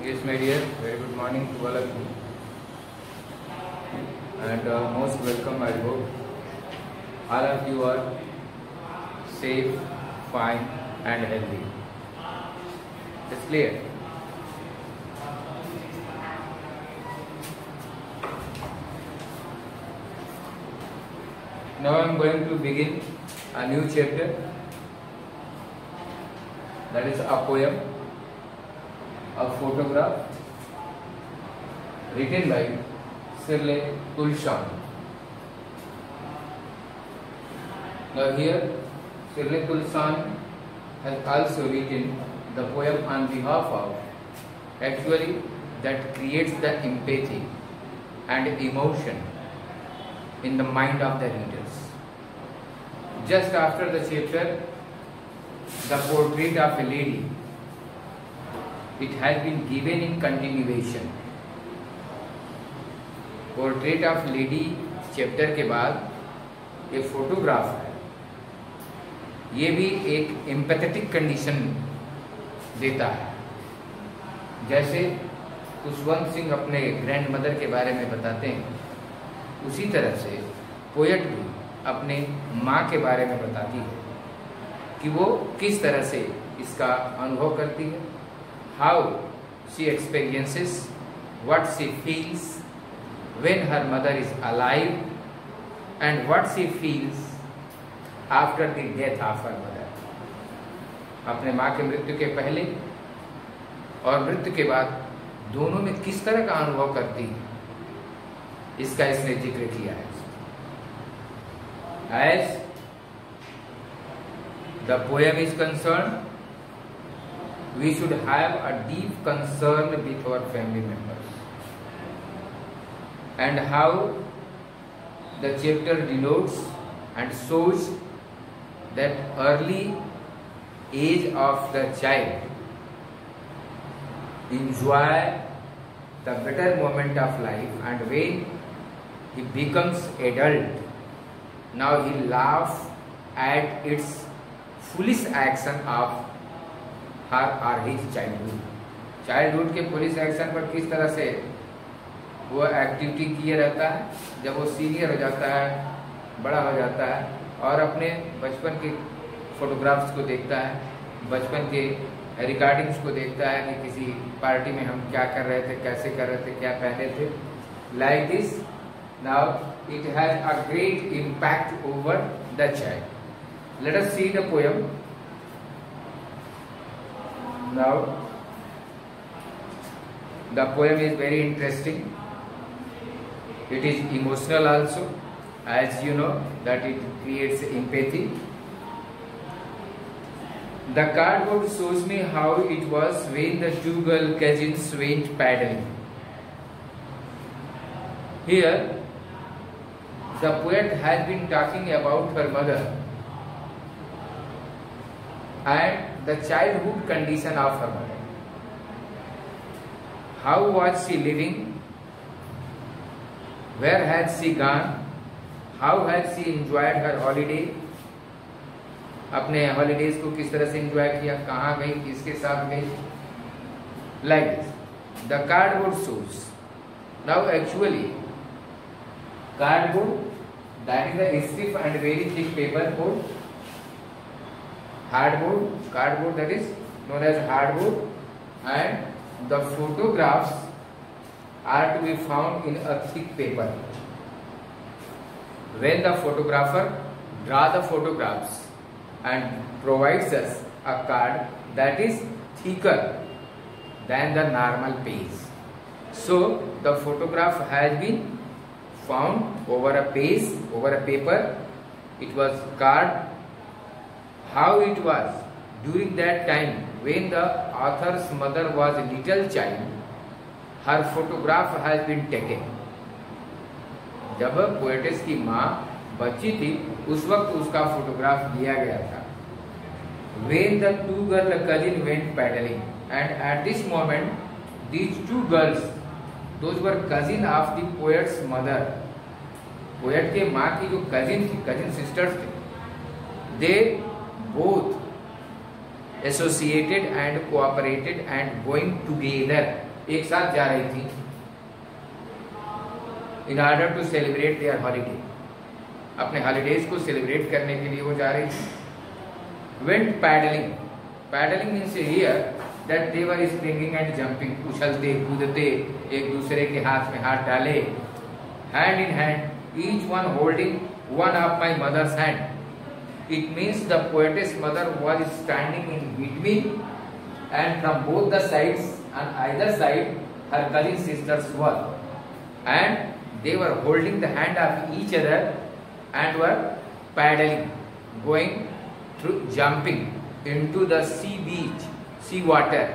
Yes, my dear, very good morning to all of you, and most welcome. I hope all of you are safe, fine, and healthy. It's clear. Now I am going to begin a new chapter, that is a poem, a photograph written by Shirley Tulshan. Now here Shirley Tulshan has also written the poem on behalf of actually that creates the empathy and emotion in the mind of the readers. Just after the chapter, the portrait of a lady, it has been given in continuation. Portrait of lady chapter के बाद एक photograph है, ये भी एक empathetic condition देता है। जैसे खुशवंत सिंह अपने ग्रैंड मदर के बारे में बताते हैं, उसी तरह से पोएट भी अपने माँ के बारे में बताती है कि वो किस तरह से इसका अनुभव करती है, how she experiences, what she feels when her mother is alive and what she feels after the death of her mother. अपने माँ के मृत्यु के पहले और मृत्यु के बाद दोनों में किस तरह का अनुभव करती है, इसका इसने जिक्र किया है। As the poem is concerned, we should have a deep concern with our family members, and how the chapter denotes and shows that early age of the child enjoy the better moment of life, and when he becomes adult, now he laughs at its foolish action of her or his childhood. Childhood के foolish action पर किस तरह से वो activity किए रहता है जब वो सीनियर हो जाता है, बड़ा हो जाता है, और अपने बचपन के फोटोग्राफ्स को देखता है, बचपन के रिकॉर्डिंग्स को देखता है कि किसी पार्टी में हम क्या कर रहे थे, कैसे कर रहे थे, क्या पहने थे। Like this now it has a great impact over the child. Let us see the poem now. The poem is very interesting. It is emotional also, as you know that it creates empathy. The cardboard shows me how it was when the two girl cousins went paddling. Here, the poet has been talking about her mother and the childhood condition of her mother. How was she living? Where had she gone? How had she enjoyed her holiday? अपने holidays को किस तरह से enjoy किया, कहाँ गई, किसके साथ गई, like this. The cardboard shows. Now actually, cardboard, that is a stiff and very thick paper board. Cardboard that is known as hardboard, and the photographs are to be found in a thick paper. When the photographer draws the photographs and provides us a card that is thicker than the normal page, so the photograph has been found over a page, over a paper. It was card. How it was during that time when the author's mother was a little child, her photograph has been taken. जब poetess की माँ बच्ची थी उस वक्त उसका photograph लिया गया था. When the two girl cousin went paddling, and at this moment these two girls, those were cousin of the poet's mother. Poet के माँ की जो cousin थी, cousin sisters थे, they both associated and cooperated and going together एक साथ जा रही थी in order to celebrate their holiday, अपने हॉलीडेज को सेलिब्रेट करने के लिए वो जा रही थी। Went paddling, paddling means here that they were springing and jumping, उछलते कूदते, एक दूसरे के हाथ में हाथ डाले, hand in hand, each one holding one of my mother's hand. It means the poetess mother was standing in between, and from both the sides, on either side, her cousin sisters were, and they were holding the hand of each other and were paddling, going through, jumping into the sea beach, sea water,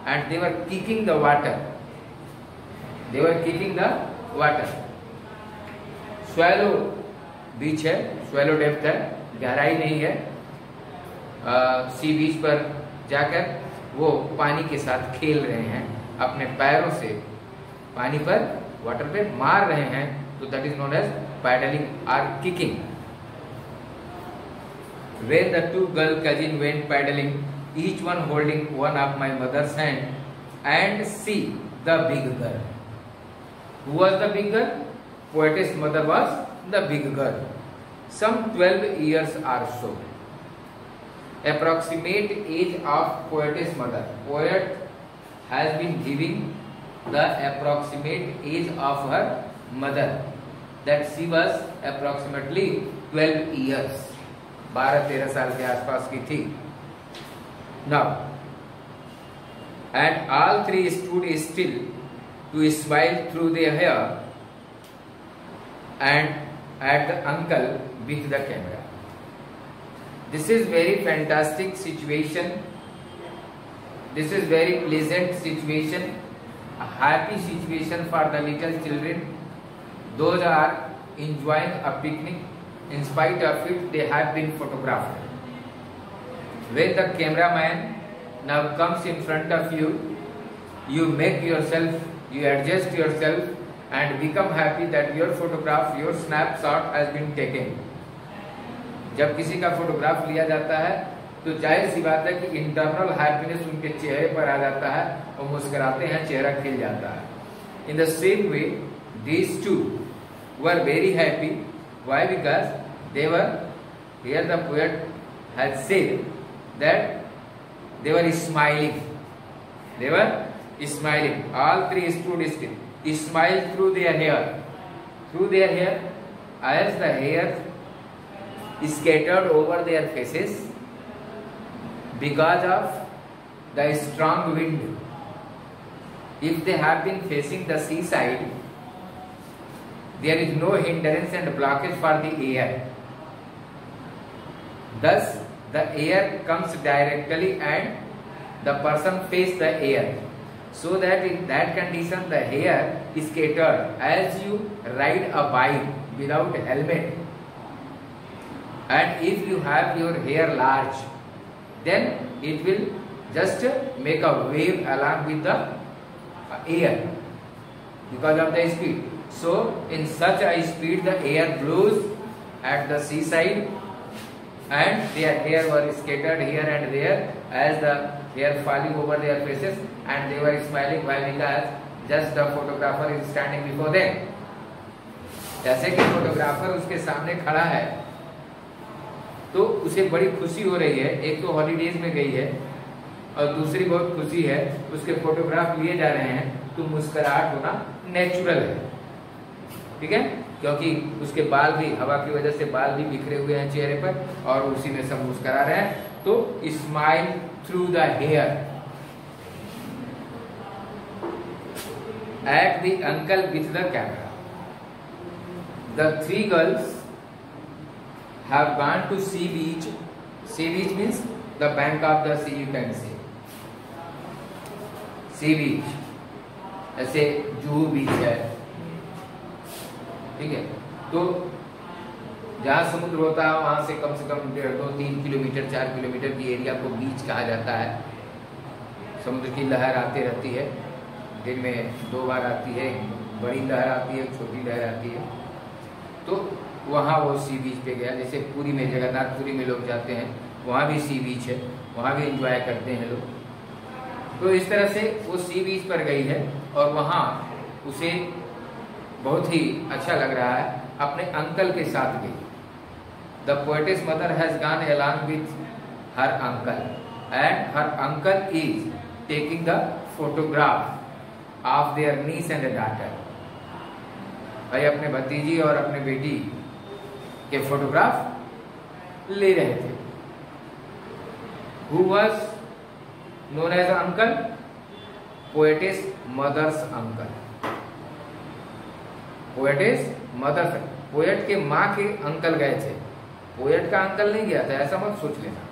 and they were kicking the water. They were kicking the water. Shallow beach है, shallow depth है, गहराई नहीं है। सी बीच पर जाकर वो पानी के साथ खेल रहे हैं, अपने पैरों से पानी पर, वाटर पे मार रहे हैं, तो that is known as paddling और kicking. When the two girl cousins went paddling, each one holding one of my mother's hand, and see the big girl. Who was the big girl? Poetess mother was the big girl, some 12 years or so. Approximate age of poetess mother. Poet has been giving the approximate age of her mother, that she was approximately 12 years. 12-13 साल के आसपास की थी। Now, and all three stood still to smile through their hair and at the uncle with the camera. This is very fantastic situation. This is very pleasant situation, a happy situation for the little children. Those are enjoying a picnic. In spite of it, they have been photographed. When the cameraman now comes in front of you, you make yourself, you adjust yourself and become happy that your photograph, your snapshot has been taken. जब किसी का photograph लिया जाता है तो जाहिर सी बात है कि इंटरनल हैप्पीनेस उनके चेहरे पर आ जाता है और मुस्कुराते हैं, चेहरा खिल जाता है। In the same way, these two were very happy. Why? Because they were, here the poet has said that they were smiling. They were smiling. All three stood still. Smile through their hair. Through their hair, as the hair scattered over their faces because of the strong wind. If they have been facing the seaside, there is no hindrance and blockage for the air. Thus, the air comes directly and the person faces the air. So that in that condition the hair is scattered as you ride a bike without helmet. And if you have your hair large, then it will just make a wave along with the air because of the speed. So in such a speed the air blows at the seaside, and their hair were scattered here and there as the hair falling over their faces, and they were smiling while because just the photographer is standing before them. जैसे कि photographer उसके सामने खड़ा है तो उसे बड़ी खुशी हो रही है। एक तो हॉलीडेज में गई है और दूसरी बहुत खुशी है, उसके फोटोग्राफ लिए जा रहे हैं, तो मुस्कुराहट होना नेचुरल है, ठीक है, क्योंकि उसके बाल भी, हवा की वजह से बाल भी बिखरे हुए हैं चेहरे पर और उसी में सब मुस्कुरा रहे हैं। तो smile through the hair at the uncle with the camera. The three girls have gone to sea beach. Sea beach means the bank of the sea, you can say. Sea beach, ऐसे जुहू बीच है, ठीक है। तो जहाँ समुद्र होता है वहां से कम 2-3 किलोमीटर 4 किलोमीटर की एरिया को बीच कहा जाता है। समुद्र की लहर आती रहती है, दिन में 2 बार आती है, बड़ी लहर आती है, छोटी लहर आती है। तो वहाँ वो सी बीच पे गया, जैसे पुरी में, जगन्नाथपुरी में लोग जाते हैं, वहाँ भी सी बीच है, वहाँ भी एंजॉय करते हैं लोग। तो इस तरह से वो सी बीच पर गई है और वहाँ उसे बहुत ही अच्छा लग रहा है, अपने अंकल के साथ गई। The poet's mother has gone along with her uncle and her uncle is taking the photograph of their niece and daughter। भाई अपने भतीजी और अपने बेटी के फोटोग्राफ ले रहे थे। Who was known as uncle? Poetess mother's uncle। Poet's mother, poet के माँ के अंकल गए थे, पोएट का अंकल नहीं गया था, ऐसा मत सोच लेना।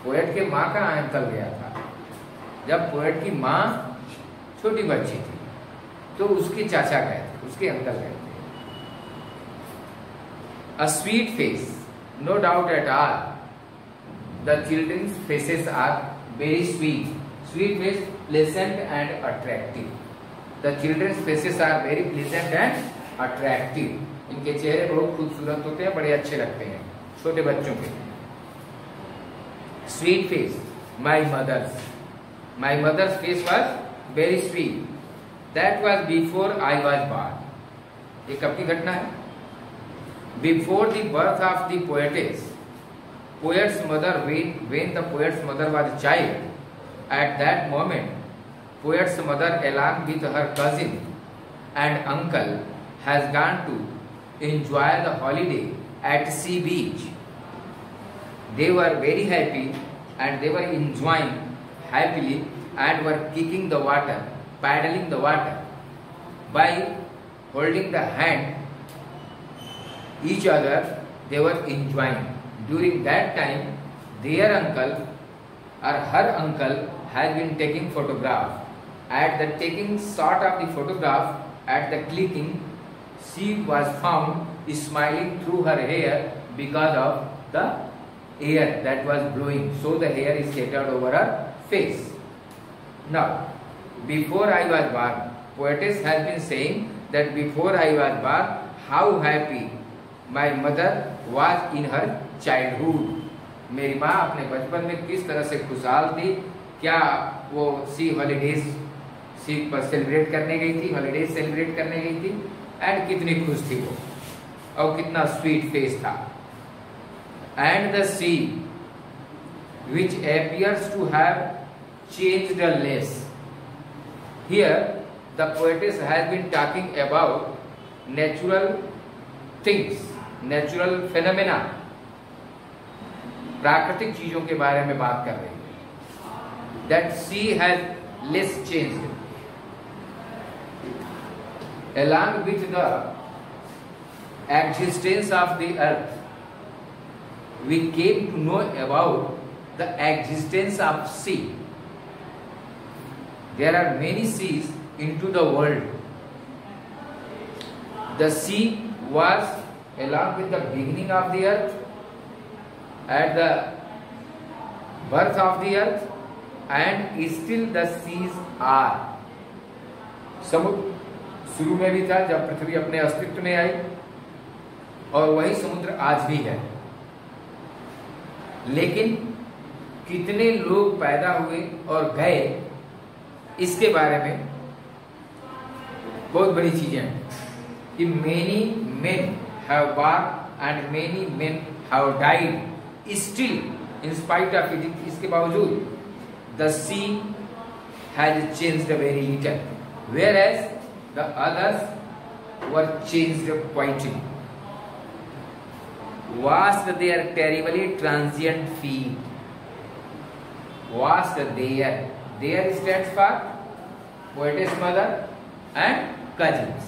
पोएट के माँ का अंकल गया था। जब पोएट की माँ छोटी बच्ची थी तो उसके चाचा गए थे, उसके अंकल गए थे। A sweet face, no doubt at all. The children's faces are very sweet. Sweet face, pleasant and attractive. The children's faces are very pleasant and attractive. इनके चेहरे बहुत खूबसूरत होते हैं, बड़े अच्छे लगते हैं छोटे बच्चों के। Sweet face, my mother's face was very sweet. That was before I was born. ये कब की घटना है? Before the birth of the poetess, poet's mother, when the poet's mother was a child, at that moment, poet's mother along with her cousin and uncle has gone to enjoy the holiday at sea beach. They were very happy and they were enjoying happily and were kicking the water, paddling the water by holding the hand each other. They were enjoying. During that time, their uncle or her uncle had been taking photograph. At the taking shot of the photograph, at the clicking, she was found smiling through her hair because of the air that was blowing. So the hair is scattered over her face. Now, before I was born, poetess has been saying that before I was born, how happy my mother was in her childhood. मेरी माँ अपने बचपन में किस तरह से खुशहाल थी, क्या वो सी हॉलीडेज सी पर सेलिब्रेट करने गई थी, हॉलीडेज सेलिब्रेट करने गई थी, एंड कितनी खुश थी वो और कितना स्वीट फेस था। And the sea which appears to have changed a less. Here the poetess has been talking about natural things, natural phenomena, प्राकृतिक चीजों के बारे में बात कर रही है। That she has less changed. Along with the existence of the earth, we came to know about the existence of sea. There are many seas into the world. The sea was along with the beginning of the earth, at the birth of the earth, and still the seas are. समुद्र शुरू में भी था जब पृथ्वी अपने अस्तित्व में आई, और वही समुद्र आज भी है। लेकिन कितने लोग पैदा हुए और गए, इसके बारे में बहुत बड़ी चीजें हैं कि many men have born and many men have died. Still, in spite of it, इसके बावजूद the sea has changed very little, whereas the others were changed quietly. Washed their terribly transient feet. Washed their. Their stands for poetess mother and cousins.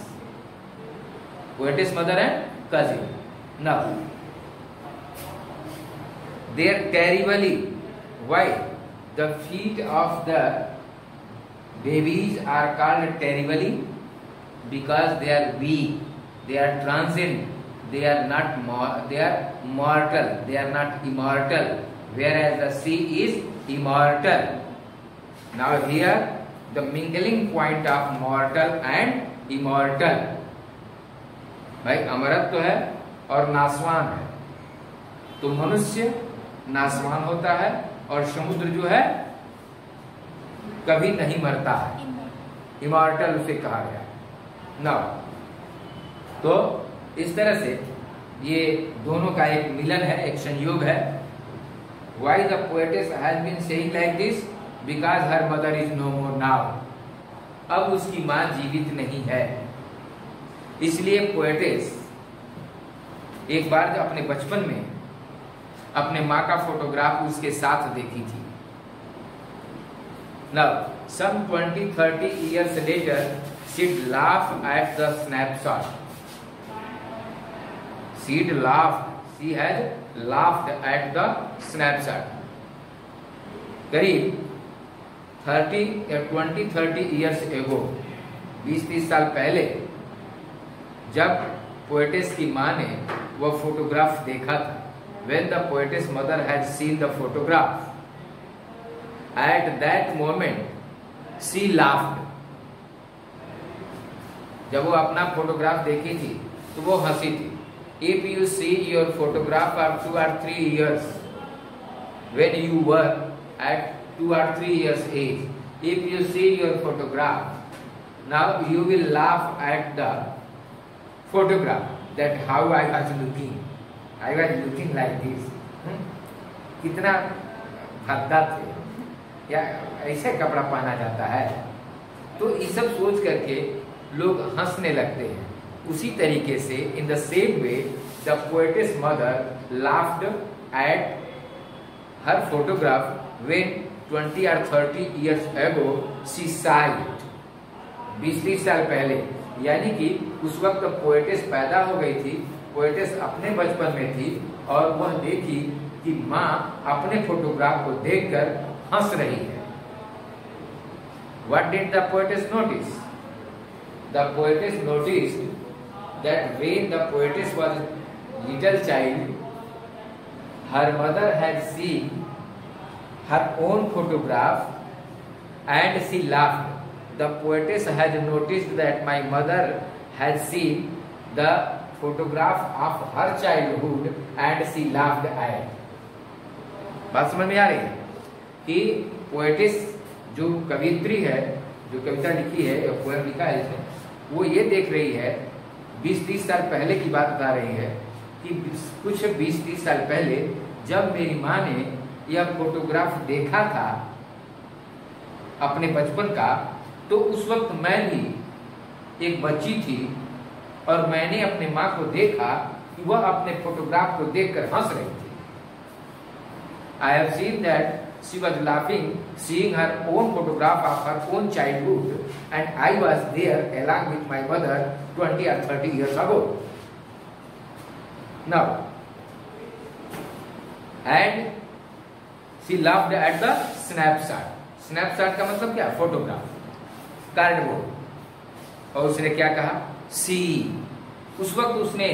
Poetess mother and cousin. Now, their terribly. Why? The feet of the babies are called terribly because they are weak, they are transient, they are not they are mortal, they are not immortal, whereas the sea is immortal. Now here the mingling point of mortal and immortal. भाई अमरत्व है और नासवान है, तो मनुष्य नासवान होता है और समुद्र जो है कभी नहीं मरता है, इमॉर्टल उसे कहा गया। नाउ तो इस तरह से ये दोनों का एक मिलन है, एक संयोग है। Why the poetess has been saying like this because her mother is no more now. अब उसकी मां जीवित नहीं है, इसलिए पोएटेस एक बार जो अपने बचपन में अपने मां का फोटोग्राफ उसके साथ देखी थी। Now, some 20-30 years later, she'd laugh at the snapshot. She had laughed at the snapshot. करीब 20-30 years ago, 20-30 साल पहले, जब पोएटेस की माँ ने वह फोटोग्राफ देखा था, when the poetess mother had seen the photograph, at that moment she laughed. जब वो अपना फोटोग्राफ देखी थी तो वो हंसी थी। If you see your photograph of 2 or 3 years when you were at 2 or 3 years age, if you see your photograph now, you will laugh at the photograph that how I was looking. I was looking like this. कितना भद्दा थे, क्या ऐसे कपड़ा पहना जाता है। तो ये सब सोच करके लोग हंसने लगते हैं। उसी तरीके से in the same way the poetess mother laughed at her photograph when 20 or 30 years ago she saw it. 20-30 साल पहले, यानी कि उस वक्त पोएटेस पैदा हो गई थी, पोएटेस अपने बचपन में थी और वह देखी कि माँ अपने फोटोग्राफ को देखकर हंस रही है। What did the poetess notice? The poetess noticed that when the poetess was little child, her mother had seen her own photograph and she laughed. The poetess had noticed that my mother had seen the photograph of her childhood and she laughed at. बात समझ में आ रही है कि poet's जो कवियत्री है, जो कविता लिखी है या पोएम लिखा है इसने, वो ये देख रही है 20-30 साल पहले की बात बता रही है कि कुछ 20-30 साल पहले जब मेरी माँ ने यह फोटोग्राफ देखा था अपने बचपन का, तो उस वक्त मैं भी एक बच्ची थी और मैंने अपने माँ को देखा कि वह अपने फोटोग्राफ को देखकर हंस रही थी। I have seen that she was laughing, seeing her own photograph of her own childhood, and I was there along with my mother 20 or 30 years ago. Now, and she laughed at the snapshot. Snapshot का मतलब क्या? Photograph, cardboard. और उसने क्या कहा? सी। उस वक्त उसने,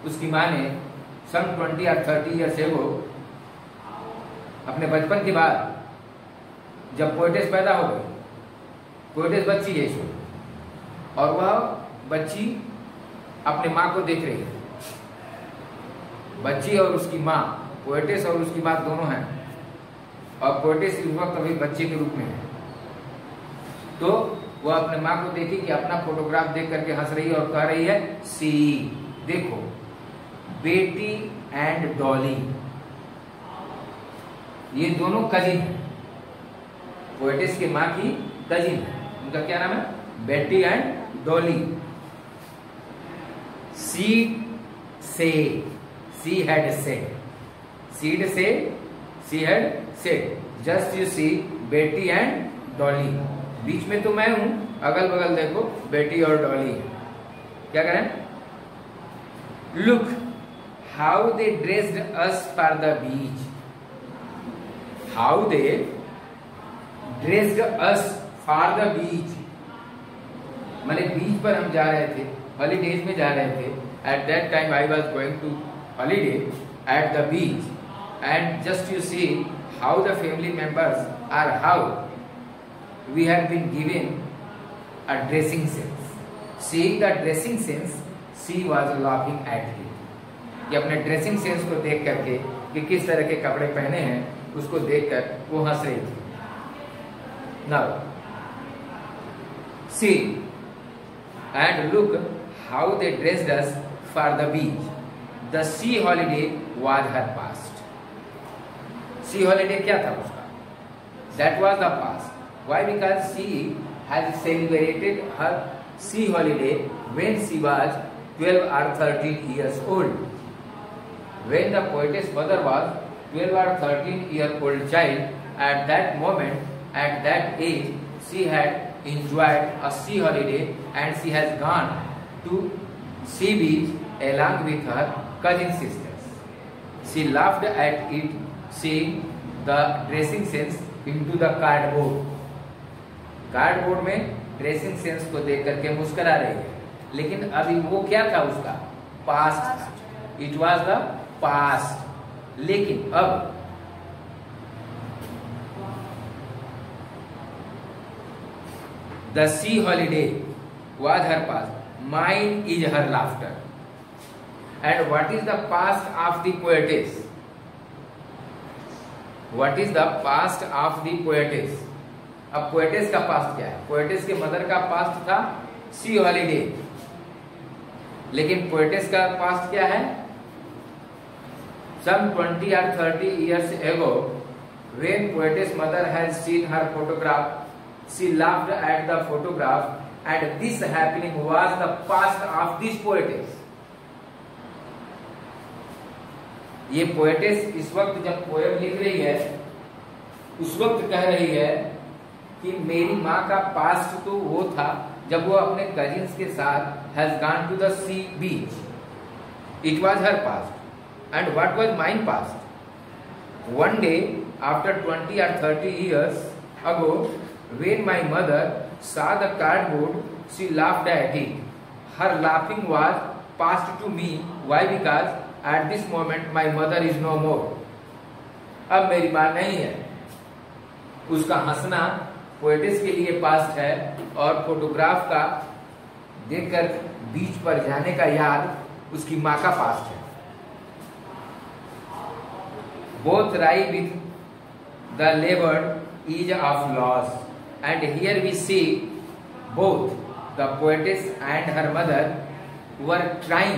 उसकी माँ ने सन 20 or 30 years ago, अपने बचपन के बाद जब पोएटेस पैदा हो गई, पोएटेस बच्ची है इसमें, और वह बच्ची अपने माँ को देख रही है। बच्ची और उसकी माँ, पोएटेस और उसकी माँ दोनों हैं, और पोएटेस इस वक्त अभी बच्चे के रूप में है। तो वह अपने माँ को देखी कि अपना फोटोग्राफ देख करके हंस रही है और कह रही है सी, देखो बेटी एंड डॉली, ये दोनों कजिन है, पोएटिस के माँ की कजिन है। उनका क्या नाम है? बेटी and Dolly. Seed say, she had said, she'd say, she had said, just you see Betty and Dolly. बीच में तो मैं हूं, अगल बगल देखो बेटी और डॉली है। क्या करें? Look how they dressed us for the beach, how they dressed us for the beach, माने बीच पर हम जा रहे थे, हॉलीडेज में जा रहे थे। At that time I was going to holiday at the beach, and just you see how the family members are, how we have been given a dressing sense. Seeing the dressing sense, she was laughing at it. कि अपने dressing sense को देख करके कि किस तरह के कपड़े पहने हैं, उसको देखकर वो हंस रही थी। Now, See, and look how they dressed us for the beach. The sea holiday was her past. Sea holiday क्या था उसका? That was the past. Why? Because she has celebrated her sea holiday when she was 12 or 13 years old. When the poetess mother was 12 or 13-year-old child, at that moment, at that age, she had enjoyed a sea holiday and she has gone to sea beach along with her cousin sisters. She laughed at it, seeing the dressing sense into the cardboard. Cardboard में dressing sense को देख करके मुस्कुरा रही है, लेकिन अभी वो क्या था उसका? पास्ट था. It was the past. लेकिन अब the C holiday was her past, mine is her laughter. And what is the past of the poetess? What is the past of the poetess? अब पोएटेस का past क्या है? Poetess के mother का past था सी holiday, लेकिन poetess का past क्या है? Some 20 or 30 years ago, when poetess mother has seen her photograph, she laughed at the photograph, and this happening was the past of this poetess. ये poetess इस वक्त जब पोएम लिख रही है, उस वक्त कह रही है कि मेरी माँ का पास्ट तो वो था जब वो अपने कजिन्स के साथ has gone to the sea beach. It was her past. And what was mine past? One day after 20 or 30 years ago, when my mother saw the cardboard, she laughed at it. Her laughing was passed to me. Why? Because at this moment my mother is no more. अब मेरी माँ नहीं है. उसका हंसना poet's के लिए past है और फोटोग्राफ का देखकर बीच पर जाने का याद उसकी माँ का पास्ट है. Both rye with the laboured is of loss. And here we see both the poetess and her mother were trying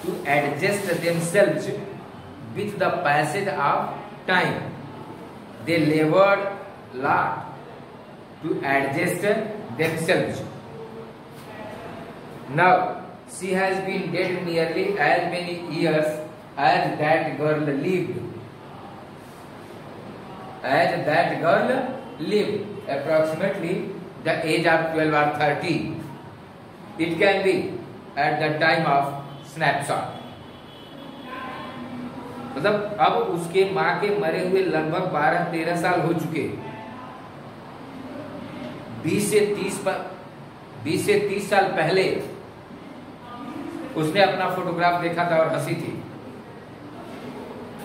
to adjust themselves with the passage of time. They laboured lot to adjust themselves. Now she has been dead nearly as many years as that girl lived. As that girl lived, approximately the age of 12 or 13. It can be at the time of snapshot. मतलब अब उसके माँ के मरे हुए लगभग 12-13 साल हो चुके. 20 से 30 साल पहले उसने अपना फोटोग्राफ देखा था और हंसी थी.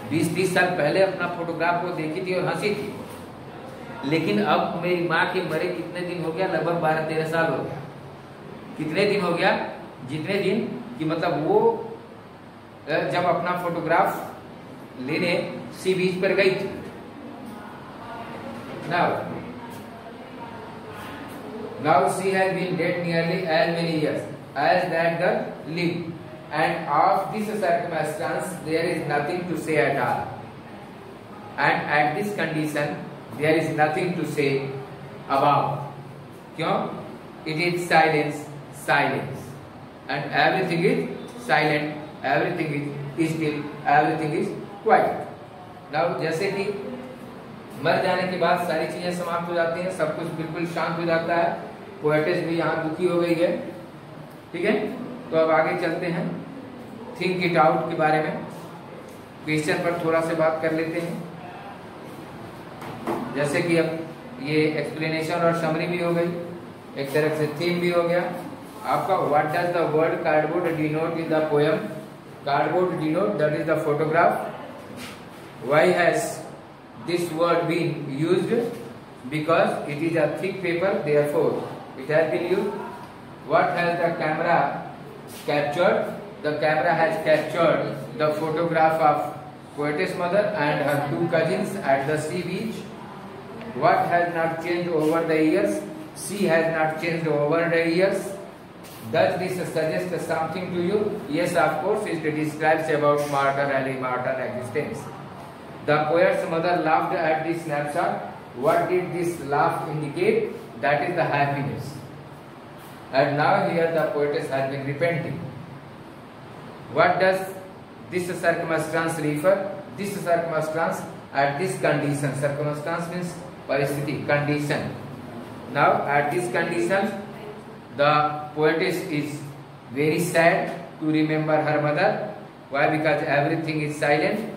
20-30 साल पहले अपना फोटोग्राफ को देखी थी और हंसी थी. लेकिन अब मेरी माँ के मरे कितने दिन हो गया? लगभग 12-13 साल हो गया. कितने दिन हो गया? जितने दिन कि मतलब वो जब अपना फोटोग्राफ लेने सी बीच पर गई थी. Now she has been dead nearly as many years as that girl lived, and of this circumstance there is nothing to say at all. And at this condition there is nothing to say about. क्यों? It is silence, silence, and everything is silent, everything is still, everything is quiet. Now जैसे कि मर जाने के बाद सारी चीजें समाप्त हो जाती हैं, सब कुछ बिल्कुल शांत हो जाता है. पोएटेस भी यहाँ दुखी हो गई है. ठीक है, तो अब आगे चलते हैं थिंक इट आउट के बारे में. क्वेश्चन पर थोड़ा सा बात कर लेते हैं. जैसे कि अब ये एक्सप्लेनेशन और समरी भी हो गई, एक तरह से थीम भी हो गया आपका. What does the word cardboard denote in the poem? Cardboard denote, that is the photograph. Why has this word been used? Because it is a thick paper, therefore it has been used. What has the camera captured? The camera has captured the photograph of poetess mother and her two cousins at the sea beach. What has not changed over the years? She has not changed over the years. Does this suggest something to you? Yes, of course, it describes about mortal and immortal existence. The poet's mother laughed at this snapshot. What did this laugh indicate? That is the happiness. And now here the poetess has been repenting. What does this circumstance refer? This circumstance at this condition. Circumstance means paristhiti, condition. Now at this condition, the poetess is very sad to remember her mother. Why? Because everything is silent.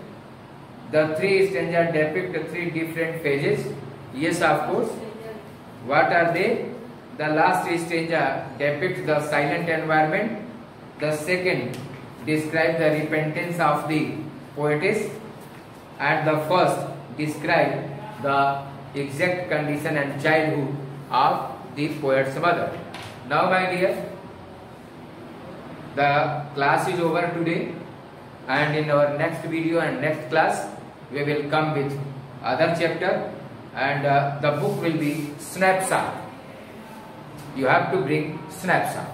The three stanzas depict three different phases. Yes, of course. What are they? The last stanza depicts the silent environment. The second describes the repentance of the poetess. And the first describes the exact condition and childhood of the poet's mother. Now, my dear, the class is over today, and in our next video and next class, we will come with other chapter, and the book will be snapshot. You have to bring snapshot.